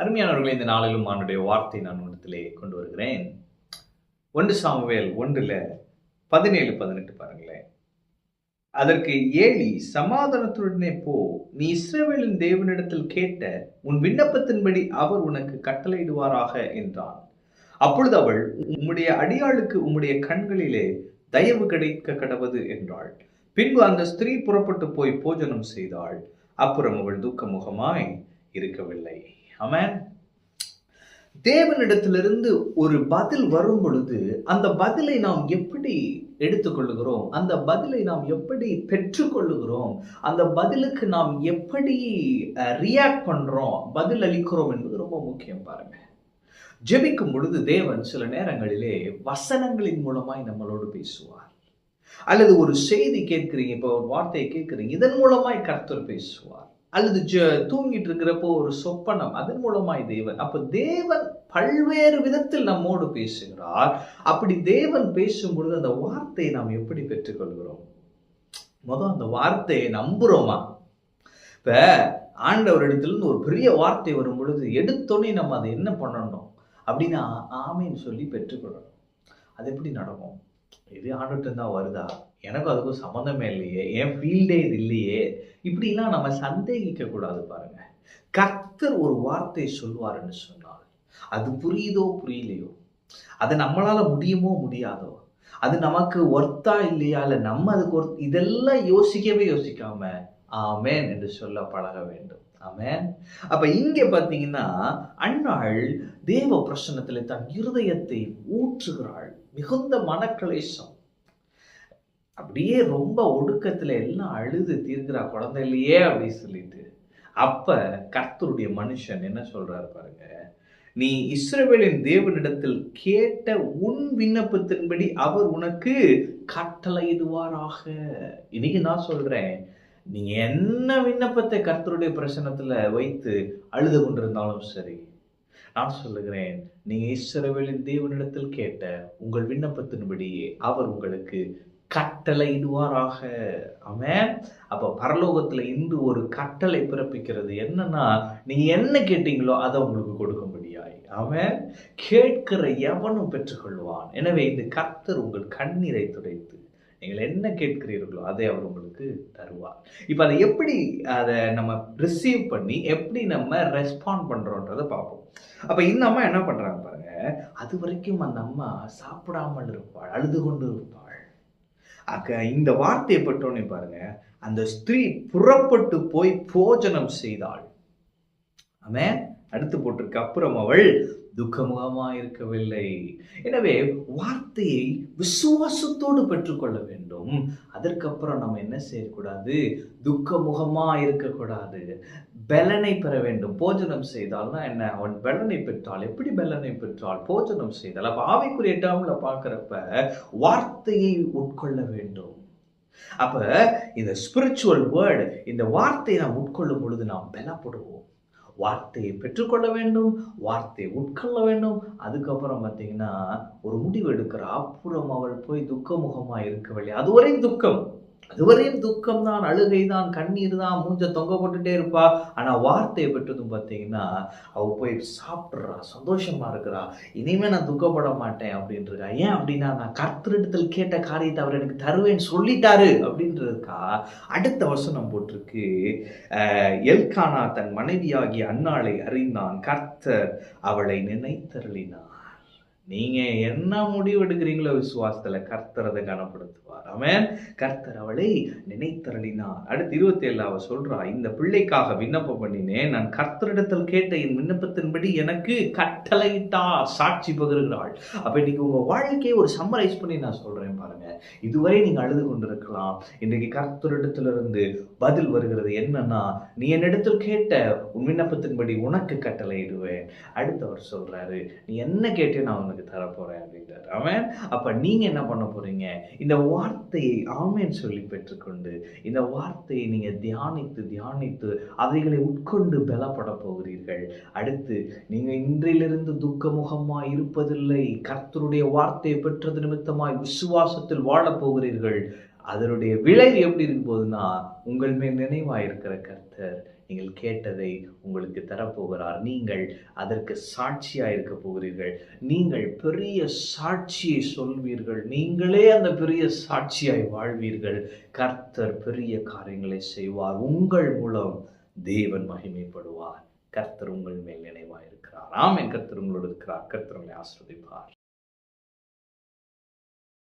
அருமையானவர்களே, இந்த நாளிலும் ஆண்டுடைய வார்த்தை நான் இடத்திலே கொண்டு வருகிறேன். 1 சாமுவேல் 1:17-18 பாருங்களேன். அதற்கு ஏலி, சமாதானத்துடனே போ, நீ இஸ்ரவேலின் தேவனிடத்தில் கேட்ட உன் விண்ணப்பத்தின்படி அவர் உனக்கு கட்டளையிடுவாராக என்றான். அப்பொழுது அவள், உம்முடைய அடியாளுக்கு உம்முடைய கண்களிலே தயவு கிடைக்க கடவது என்றாள். பின்பு அந்த ஸ்திரீ புறப்பட்டு போய் போஜனம் செய்தாள். அப்புறம் அவள் துக்கமுகமாய் இருக்கவில்லை. ஆமென். தேவனிடத்திலிருந்து ஒரு பதில் வரும் பொழுது அந்த பதிலை நாம் எப்படி எடுத்துக்கொள்ளுகிறோம், அந்த பதிலை நாம் எப்படி பெற்றுக்கொள்ளுகிறோம், அந்த பதிலுக்கு நாம் எப்படி ரியாக்ட் பண்றோம், பதில் அளிக்கிறோம் என்பது ரொம்ப முக்கியம். பாருங்க, ஜெபிக்கும் பொழுது தேவன் சில நேரங்களிலே வசனங்களின் மூலமாய் நம்மளோடு பேசுவார். அல்லது ஒரு செய்தி கேட்கிறீங்க, இப்போ ஒரு வார்த்தையை கேட்கிறீங்க, இதன் மூலமாய் கர்த்தர் பேசுவார். அல்லது தூங்கிட்டு இருக்கிறப்போ ஒரு சொப்பனம், அதன் மூலமாய் தேவன். அப்ப தேவன் பல்வேறு விதத்தில் நம்மோடு பேசுகிறார். அப்படி தேவன் பேசும் பொழுது அந்த வார்த்தையை நாம் எப்படி பெற்றுக்கொள்கிறோம்? முதல் அந்த வார்த்தையை நம்புறோமா? இப்ப ஆண்டவரிடத்திலிருந்து ஒரு பெரிய வார்த்தை வரும் பொழுது எடுத்தோடனே நம்ம அதை என்ன பண்ணணும் அப்படின்னா ஆமேன்னு சொல்லி பெற்றுக்கொள்ளணும். அது எப்படி நடக்கும்? இது ஆண்டவர்கிட்ட தான் வருதா, எனக்கும் அதுக்கும் சம்மந்தமே இல்லையே, என் ஃபீல்டே இது இல்லையே, இப்படிலாம் நம்ம சந்தேகிக்க கூடாது. பாருங்க, கர்த்தர் ஒரு வார்த்தை சொல்வாருன்னு சொன்னால் அது புரியுதோ புரியலையோ, அது நம்மளால முடியுமோ முடியாதோ, அது நமக்கு ஒர்த்தா இல்லையா, இல்ல நம்ம அதுக்கு இதெல்லாம் யோசிக்காம ஆமேன் என்று சொல்ல பழக வேண்டும். ஆமென். அப்ப இங்க பாத்தீங்கன்னா அன்னாள் தேவ பிரசன்னத்திலே தன் இருதயத்தை ஊற்றுகிறாள். மிகுந்த மனக்களேசம், அப்படியே ரொம்ப ஒடுக்கத்துல எல்லாம் அழுது தீர்க்கிறா, குழந்தை இல்லையே அப்படின்னு சொல்லிட்டு. அப்ப கர்த்தருடைய மனுஷன் என்ன சொல்றாரு பாருங்க, நீ இஸ்ரவேலின் தேவனிடத்தில் கேட்ட உன் விண்ணப்பத்தின்படி அவர் உனக்கு கட்டளையிடுவாராக. இன்னைக்கு நான் சொல்றேன், நீங்க என்ன விண்ணப்பத்தை கர்த்தருடைய பிரசன்னத்துல வைத்து அழுது கொண்டிருந்தாலும் சரி, நான் சொல்லுகிறேன், நீங்க இஸ்ரவேலின் தேவனிடத்தில் கேட்ட உங்கள் விண்ணப்பத்தின்படியே அவர் உங்களுக்கு கட்டளையிடுவாராக. ஆமென். அப்ப பரலோகத்துல இன்று ஒரு கட்டளை பிறப்பிக்கிறது. என்னன்னா, நீங்க என்ன கேட்டீங்களோ அதை உங்களுக்கு கொடுக்கும்படியாய். ஆமென். கேட்கிற எவனும் பெற்றுக்கொள்வான். எனவே இந்த கர்த்தர் உங்கள் கண்ணீரை துடைத்து நீங்கள் என்ன கேட்கிறீர்களோ அதை அவர் உங்களுக்கு தருவார். இப்ப அதை எப்படி அதை நம்ம ரிசீவ் பண்ணி எப்படி நம்ம ரெஸ்பாண்ட் பண்றோன்றதை பார்ப்போம். அப்ப இந்த அம்மா என்ன பண்றாங்க பாருங்க, அது வரைக்கும் அந்த அம்மா சாப்பிடாமல் இருப்பாள், அழுது கொண்டு இருப்பாள். இந்த வார்த்தையை பட்டோன்னே பாருங்க, அந்த ஸ்திரீ புறப்பட்டு போய் போஜனம் செய்தாள். ஆமென். அடுத்து போட்டிருக்கு, அப்புறம் அவள் துக்கமுகமா இருக்கவில்லை. எனவே வார்த்தையை விசுவாசத்தோடு பெற்றுக்கொள்ள வேண்டும். அதற்கப்புறம் நம்ம என்ன செய்யக்கூடாது, துக்கமுகமா இருக்கக்கூடாது, பலனை பெற வேண்டும். போஜனம் செய்தால்னா என்ன, அவன் பலனை பெற்றாள். எப்படி பலனை பெற்றாள்? போஜனம் செய்தாள். அப்ப ஆவிக்குரிய டேர்ம்ல பார்க்கிறப்ப வார்த்தையை உட்கொள்ள வேண்டும். அப்ப இந்த ஸ்பிரிச்சுவல் வேர்டு, இந்த வார்த்தையை நாம் உட்கொள்ளும் பொழுது நாம் பலப்படுவோம். வார்த்தையை பெற்றுக்கொள்ள வேண்டும், வார்த்தையை உட்கொள்ள வேண்டும். அதுக்கப்புறம் பார்த்தீங்கன்னா ஒரு முடிவு எடுக்கிறா. அப்புறம் அவள் போய் துக்கமுகமா இருக்கவில்லை. அதுவரையும் துக்கம் தான், அழுகை தான், கண்ணீர் தான், மூஞ்ச தொங்க போட்டுட்டே இருப்பா. ஆனா வார்த்தையை பெற்றதும் பார்த்தீங்கன்னா அவ போய் சாப்பிட்றா, சந்தோஷமா இருக்கிறா. இனிமே நான் துக்கப்பட மாட்டேன் அப்படின்றா. ஏன் அப்படின்னா, நான் கர்த்தரிடத்தில் கேட்ட காரியத்தை அவர் எனக்கு தருவேன்னு சொல்லிட்டாரு அப்படின்றதுக்கா. அடுத்த வசனம் போட்டிருக்கு, எல்கானா தன் மனைவியாகிய அன்னாளை அறிந்தான், கர்த்தர் அவளை நினைத்தருளினார். நீங்க என்ன முடிவு எடுக்கிறீங்களோ விசுவாசத்துல கர்த்தர் அதை கனப்படுத்துவார். ஆமென். கர்த்தர் அவளை நினைத்தருளினார். அடுத்து 27 அவ சொல்றா, இந்த பிள்ளைக்காக விண்ணப்பம் பண்ணினேன், நான் கர்த்தரிடத்தில் கேட்ட என் விண்ணப்பத்தின்படி எனக்கு கட்டளையிட்டார். சாட்சி பகிர்கிறாள். அப்ப இன்னைக்கு உங்க வாழ்க்கையை ஒரு சம்மரைஸ் பண்ணி நான் சொல்றேன் பாருங்க. இதுவரை நீங்க அழுது கொண்டிருக்கலாம், இன்றைக்கு கர்த்தரிடத்திலிருந்து பதில் வருகிறது. என்னன்னா, நீ என்னிடத்தில் கேட்ட உன் விண்ணப்பத்தின்படி உனக்கு கட்டளையிடுவேன். அடுத்தவர் சொல்றாரு, நீ என்ன கேட்டு நான் உனக்கு தரப்போறேன் அப்படின்றார். ஆமென். அப்ப நீங்க என்ன பண்ண போறீங்க, இந்த வார்த்தையை ஆமென் சொல்லி பெற்றுக்கொண்டு இந்த வார்த்தையை நீங்க தியானித்து அவைகளை உட்கொண்டு பலப்பட போகிறீர்கள். அடுத்து நீங்க இன்றிலிருந்து துக்கமுகமாய் இருப்பதில்லை. கர்த்தருடைய வார்த்தையை பெற்றது நிமித்தமாய் விசுவாசத்தில் வாழப் போகிறீர்கள். அதனுடைய விளைவு எப்படி இருக்கும் போதுன்னா, உங்கள் மேல் நினைவாயிருக்கிற கர்த்தர் நீங்கள் கேட்டதை உங்களுக்கு தரப்போகிறார். நீங்கள் அதற்கு சாட்சியாக இருக்க போகிறீர்கள். நீங்கள் பெரிய சாட்சியை சொல்வீர்கள். நீங்களே அந்த பெரிய சாட்சியாய் வாழ்வீர்கள். கர்த்தர் பெரிய காரியங்களை செய்வார். உங்கள் மூலம் தேவன் மகிமைப்படுவார். கர்த்தர் உங்கள் மேல் நினைவாயிருக்கிறார். ஆமென். கர்த்தர் உங்களோடு இருக்கிறார். கர்த்தர் உங்களை ஆசீர்வதிப்பார்.